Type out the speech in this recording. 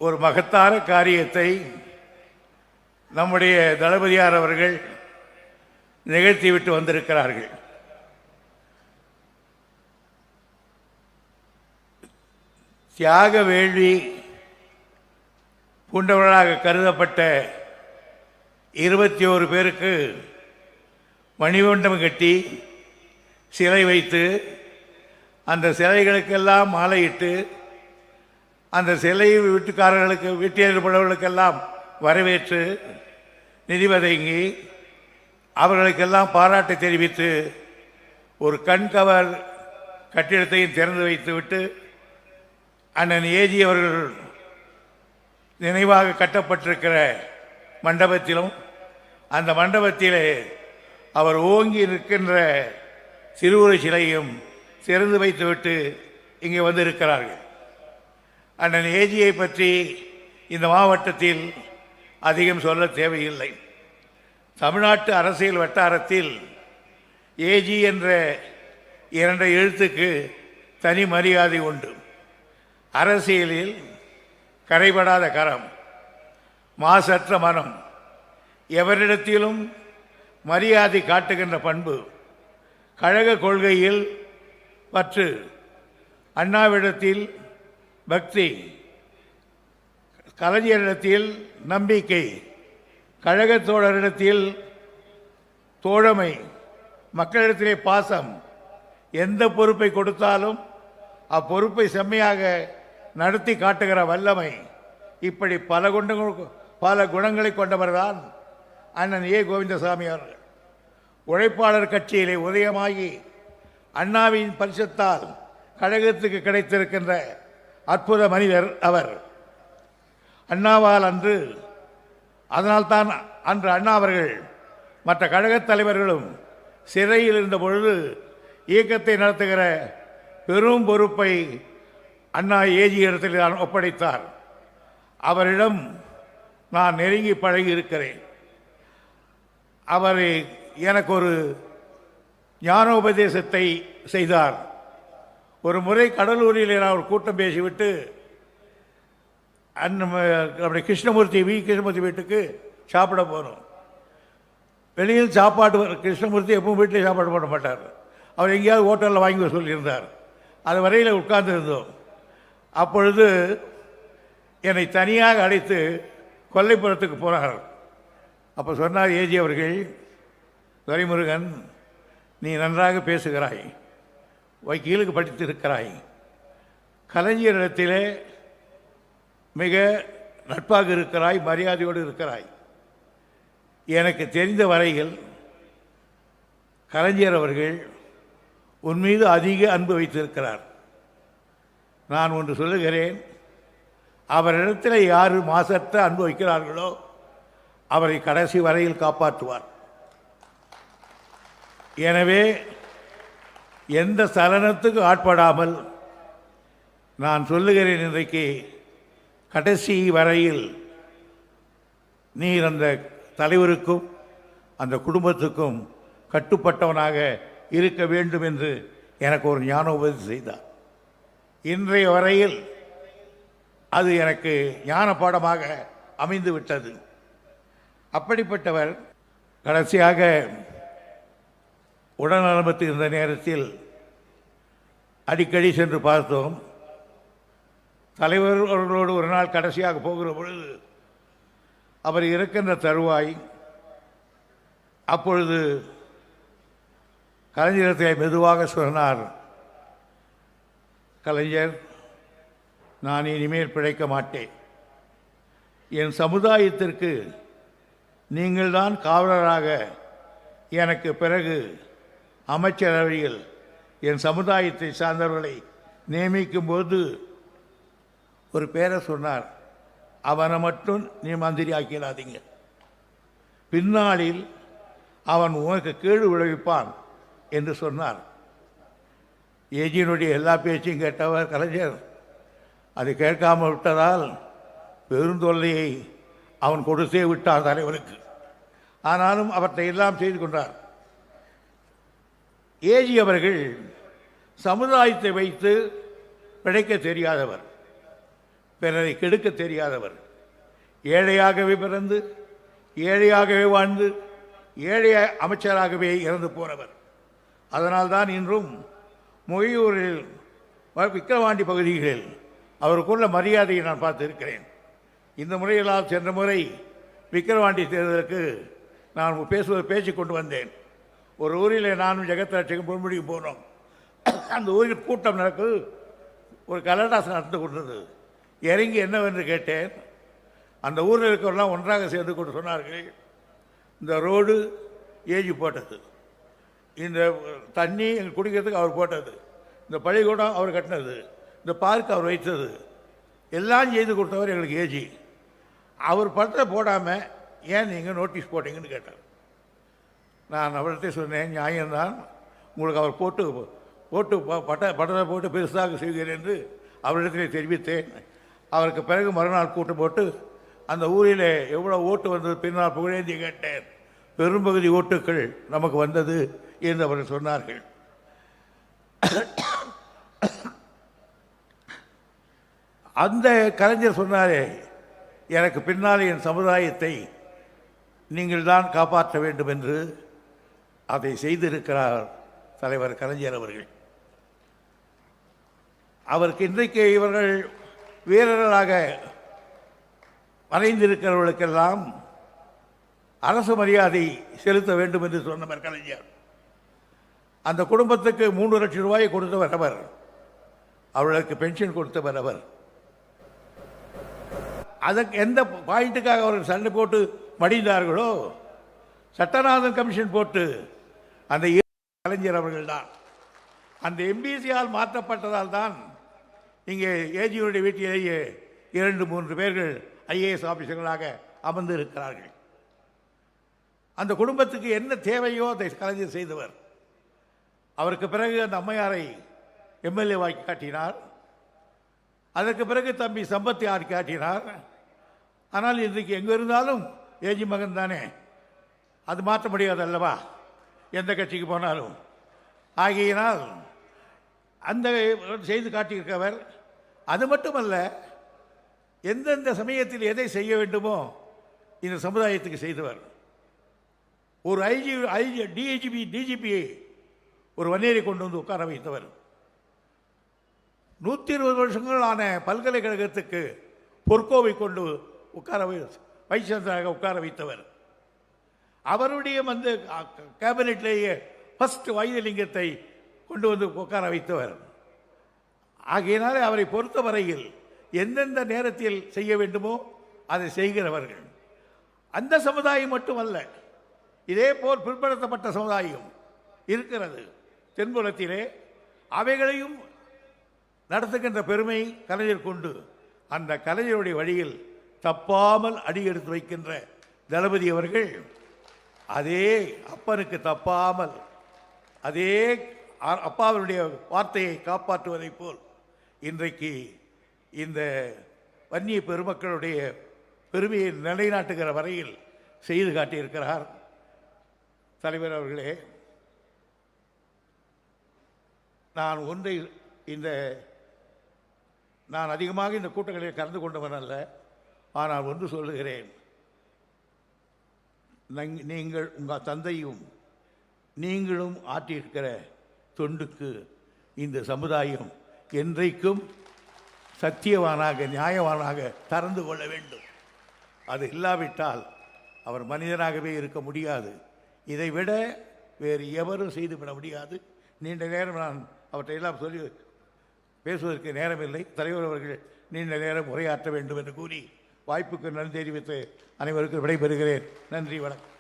ஒரு மகத்தான காரியத்தை நம்முடைய தளபதியார் அவர்கள் நிகழ்த்திவிட்டு வந்திருக்கிறார்கள். தியாக வேள்வி பூண்டவர்களாக கருதப்பட்ட 21 பேருக்கு மணிமண்டபம் கட்டி சிலை வைத்து அந்த சிலைகளுக்கெல்லாம் மாலையிட்டு அந்த சிலை வீட்டுக்காரர்களுக்கு வீட்டில் வரவேற்று நிதி வழங்கி அவர்களுக்கெல்லாம் பாராட்டை தெரிவித்து ஒரு கண்கவர் கட்டிடத்தையும் திறந்து வைத்துவிட்டு அண்ணன் ஏஜி அவர்கள் நினைவாக கட்டப்பட்டிருக்கிற மண்டபத்திலும் அந்த மண்டபத்திலே அவர் ஓங்கி நிற்கின்ற திருவுருவ சிலையும் திறந்து வைத்துவிட்டு இங்கே வந்து இருக்கிறார்கள். அண்ணன் ஏஜியை பற்றி இந்த மாவட்டத்தில் அதிகம் சொல்ல தேவையில்லை. தமிழ்நாட்டு அரசியல் வட்டாரத்தில் ஏஜி என்ற 2 எழுத்துக்கு தனி மரியாதை உண்டு. அரசியலில் கரைபடாத கரம், மாசற்ற மனம், எவரிடத்திலும் மரியாதை காட்டுகின்ற பண்பு, கழக கொள்கையில் பற்று, அண்ணாவிடத்தில் பக்தி, கலைஞரிடத்தில் நம்பிக்கை, கழகத் தோழரிடத்தில் தோழமை, மக்களிடத்திலே பாசம், எந்த பொறுப்பை கொடுத்தாலும் அப்பொறுப்பை செம்மையாக நடத்தி காட்டுகிற வல்லமை, இப்படி பல குணங்களை கொண்டவர்தான் அண்ணன் ஏ கோவிந்தசாமி அவர்கள். உழைப்பாளர் கட்சியிலே உதயமாகி அண்ணாவின் பரிசத்தால் கழகத்துக்கு கிடைத்திருக்கின்ற அற்புத மனிதர் அவர். அண்ணாவால் அதனால்தான் அன்று அண்ணா அவர்கள் மற்ற கழகத் தலைவர்களும் சிறையில் இருந்த பொழுது இயக்கத்தை நடத்துகிற பெரும் பொறுப்பை அண்ணா ஏஜி இடத்தில் நான் ஒப்படைத்தார். அவரிடம் நான் நெருங்கி பழகி இருக்கிறேன். அவர் எனக்கு ஒரு ஞானோபதேசத்தை செய்தார். ஒரு முறை கடலூரில் நான் ஒரு கூட்டம் பேசிவிட்டு அப்படி கிருஷ்ணமூர்த்தி வீட்டுக்கு சாப்பிட போனோம். வெளியில் சாப்பாடு கிருஷ்ணமூர்த்தி எப்பவும் வீட்டில் சாப்பாடு போட மாட்டார். அவர் எங்கேயாவது ஹோட்டலில் வாங்கி சொல்லியிருந்தார். அது வரையில் உட்கார்ந்து இருந்தோம். அப்பொழுது என்னை தனியாக அழைத்து கொல்லைப்புறத்துக்கு போனார். அப்போ சொன்னார் ஏஜி அவர்கள், துரைமுருகன், நீ நன்றாக பேசுகிறாய், வக்கீலுக்கு படித்திருக்கிறாய், கலைஞரிடத்திலே மிக நட்பாக இருக்கிறாய், மரியாதையோடு இருக்கிறாய். எனக்கு தெரிந்த வரையில் கலைஞர் அவர்கள் உன் மீது அதிக அன்பு வைத்திருக்கிறார். நான் ஒன்று சொல்லுகிறேன், அவரிடத்தில் யார் மாசற்ற அன்பு வைக்கிறார்களோ அவரை கடைசி வரையில் காப்பாற்றுவார். எனவே எந்த சலனத்துக்கு ஆட்படாமல் நான் சொல்லுகிறேன், இன்றைக்கு கடைசி வரையில் நீர் அந்த தலைவருக்கும் அந்த குடும்பத்துக்கும் கட்டுப்பட்டவனாக இருக்க வேண்டும் என்று எனக்கு ஒரு ஞானோபதேசம் செய்தார். இன்றைய வரையில் அது எனக்கு ஞான பாடமாக அமைந்து விட்டது. அப்படிப்பட்டவர் கடைசியாக உடல்நலமற்று இருந்த நேரத்தில் அடிக்கடி சென்று பார்த்தோம். தலைவர் அவர்களோடு ஒரு நாள் கடைசியாக போகிற பொழுது அவர் இருக்கின்ற தருவாய், அப்பொழுது கலைஞரத்தை மெதுவாக சொன்னார், கலைஞர், நான் இனிமேல் பிழைக்க மாட்டேன். என் சமுதாயத்திற்கு நீங்கள்தான் காவலராக எனக்கு பிறகு அமைச்சரவையில் என் சமுதாயத்தை சார்ந்தவர்களை நியமிக்கும் போது ஒரு பேரை சொன்னார், அவனை மட்டும் நீ மந்திரி ஆக்கிடாதீங்க, பின்னாளில் அவன் உனக்கு கேடு விளைவிப்பான் என்று சொன்னார். ஏஜியினுடைய எல்லா பேச்சையும் கேட்டவர் கலைஞர். அது கேட்காமல் விட்டதால் பெருந்தொல்லையை அவன் கொடுத்தே விட்டான் தலைவருக்கு. ஆனாலும் அவற்றை எல்லாம் செய்து கொண்டார். ஏஜி அவர்கள் சமுதாயத்தை வைத்து பிழைக்க தெரியாதவர். பிறரை கெடுக்க தெரியாதவர். ஏழையாகவே பிறந்து ஏழையாகவே வாழ்ந்து ஏழை அமைச்சராகவே இறந்து போனவர். அதனால்தான் இன்றும் மொய்யூரில் விக்கிரவாண்டி பகுதிகளில் அவருக்குள்ள மரியாதையை நான் பார்த்திருக்கிறேன். இந்த முறையெல்லாம் சென்ற முறை விக்கிரவாண்டி தேர்தலுக்கு நான் பேச்சு கொண்டு வந்தேன். ஒரு ஊரில் நானும் ஜெகத்ராட்சிக்கும் பொன்முடியும் போனோம். அந்த ஊரில் கூட்டம் நடக்குது. ஒரு கலடாசம் நடந்து கொண்டது. இறங்கி என்னவென்று கேட்டேன். அந்த ஊரில் இருக்கிறவெல்லாம் ஒன்றாக சேர்ந்து கொண்டு சொன்னார்கள், இந்த ரோடு ஏஜி போட்டது, இந்த தண்ணி எங்கள் குடிக்கிறதுக்கு அவர் போட்டது, இந்த பள்ளிக்கூடம் அவர் கட்டினது, இந்த பார்க் அவர் வைத்தது, எல்லாம் செய்து கொடுத்தவர் எங்களுக்கு ஏஜி. அவர் படத்தை போடாமல் ஏன் நீங்கள் நோட்டீஸ் போட்டீங்கன்னு கேட்டார். நான் அவர்கிட்ட சொன்னேன், நியாயம்தான், உங்களுக்கு அவர் படத்தை போட்டு பெருசாக செய்கிறேன் என்று அவரிடத்திலே தெரிவித்தேன். அவருக்கு பிறகு மறுநாள் கூட்டம் போட்டு அந்த ஊரில் எவ்வளோ ஓட்டு வந்தது பின்னால் புகழேந்தி கேட்டேன். பெரும்பகுதி ஓட்டுக்கள் நமக்கு வந்தது என்று அவர்கள் சொன்னார்கள். அந்த கலைஞர் சொன்னாரே, எனக்கு பின்னால் என் சமுதாயத்தை நீங்கள் தான் காப்பாற்ற வேண்டும் என்று அதை செய்திருக்கிறார் தலைவர் கலைஞர் அவர்கள். அவருக்கு இன்றைக்கு இவர்கள் வீரர்களாக மறைந்திருக்கிறவர்களுக்கெல்லாம் அரசு மரியாதை செலுத்த வேண்டும் என்று சொன்னவர் கலைஞர். அந்த குடும்பத்துக்கு 3 லட்சம் ரூபாயை கொடுத்தவர் அவர். அவர்களுக்கு பென்ஷன் கொடுத்தவர் அவர். அதற்கு எந்த பாயிண்ட்டுக்காக அவர்கள் சண்டை போட்டு மடிந்தார்களோ, சட்டநாதன் கமிஷன் போட்டு அந்த கலைஞர் அவர்கள் தான். அந்த எம்பிசியால் மாற்றப்பட்டதால் தான் இங்கே ஏஜியுடைய வீட்டிலேயே 2-3 பேர்கள் ஐஏஎஸ் ஆபீசர்களாக அமர்ந்து இருக்கிறார்கள். அந்த குடும்பத்துக்கு என்ன தேவையோ அதை கலைஞர் செய்தவர். அவருக்கு பிறகு அந்த அம்மையாரை எம்எல்ஏ வாக்கி காட்டினார். அதற்கு பிறகு தம்பி சம்பத்தி ஆக்கி காட்டினார். ஆனால் இன்றைக்கு எங்கே இருந்தாலும் ஏஜி மகன் தானே, அது மாற்ற முடியாது அல்லவா, எந்த கட்சிக்கு போனாலும். ஆகையினால் அந்த செய்து காட்டியிருக்கவர். அது மட்டுமல்ல, எந்தெந்த சமயத்தில் எதை செய்ய வேண்டுமோ இந்த சமுதாயத்துக்கு செய்தவர். ஒரு டிஜிபியை ஒரு வன்னியரை கொண்டு வந்து உட்கார வைத்தவர். 120 வருஷங்கள் ஆன பல்கலைக்கழகத்துக்கு பொற்கோவை கொண்டு வைஸ் சான்சலராக உட்கார வைத்தவர். அவருடைய வந்து கேபினெட்லேயே ஃபர்ஸ்ட் வைத்தியலிங்கத்தை கொண்டு வந்து உட்கார வைத்தவர். ஆகையினாலே அவரை பொறுத்தவரையில் எந்தெந்த நேரத்தில் செய்ய வேண்டுமோ அதை செய்கிறவர்கள். அந்த சமுதாயம் மட்டுமல்ல, இதே போல் பிற்படுத்தப்பட்ட சமுதாயம் இருக்கிறது தென்புலத்திலே. அவைகளையும் நடத்துகின்ற பெருமை கலைஞர் கொண்டு அந்த கலைஞருடைய வழியில் தப்பாமல் அடியெடுத்து வைக்கின்ற தளபதி அவர்கள் அதே அப்பனுக்கு தப்பாமல் அதே அப்பாவினுடைய வார்த்தையை காப்பாற்றுவதைப் போல் இன்றைக்கு இந்த வன்னிய பெருமக்களுடைய பெருமையை நிலைநாட்டுகிற வரையில் செய்து காட்டியிருக்கிறார் தலைவர் அவர்களே. நான் அதிகமாக இந்த கூட்டங்களில் கலந்து கொண்டவன் அல்ல. ஆனால் ஒன்று சொல்லுகிறேன், நீங்கள் உங்கள் தந்தையும் நீங்களும் ஆற்றியிருக்கிற தொண்டுக்கு இந்த சமுதாயம் என்றைக்கும் சத்தியவானாக நியாயவானாக தரந்து கொள்ள வேண்டும். அது இல்லாவிட்டால் அவர் மனிதனாகவே இருக்க முடியாது. இதைவிட வேறு எவரும் செய்துவிட முடியாது. நீண்ட நேரம் நான் அவற்றையெல்லாம் சொல்லி பேசுவதற்கு நேரமில்லை. தலைவர் அவர்கள் நீண்ட நேரம் உரையாற்ற வேண்டும் என்று கூறி வாய்ப்புக்கு நன்றி தெரிவித்து அனைவருக்கும் விடைபெறுகிறேன். நன்றி, வணக்கம்.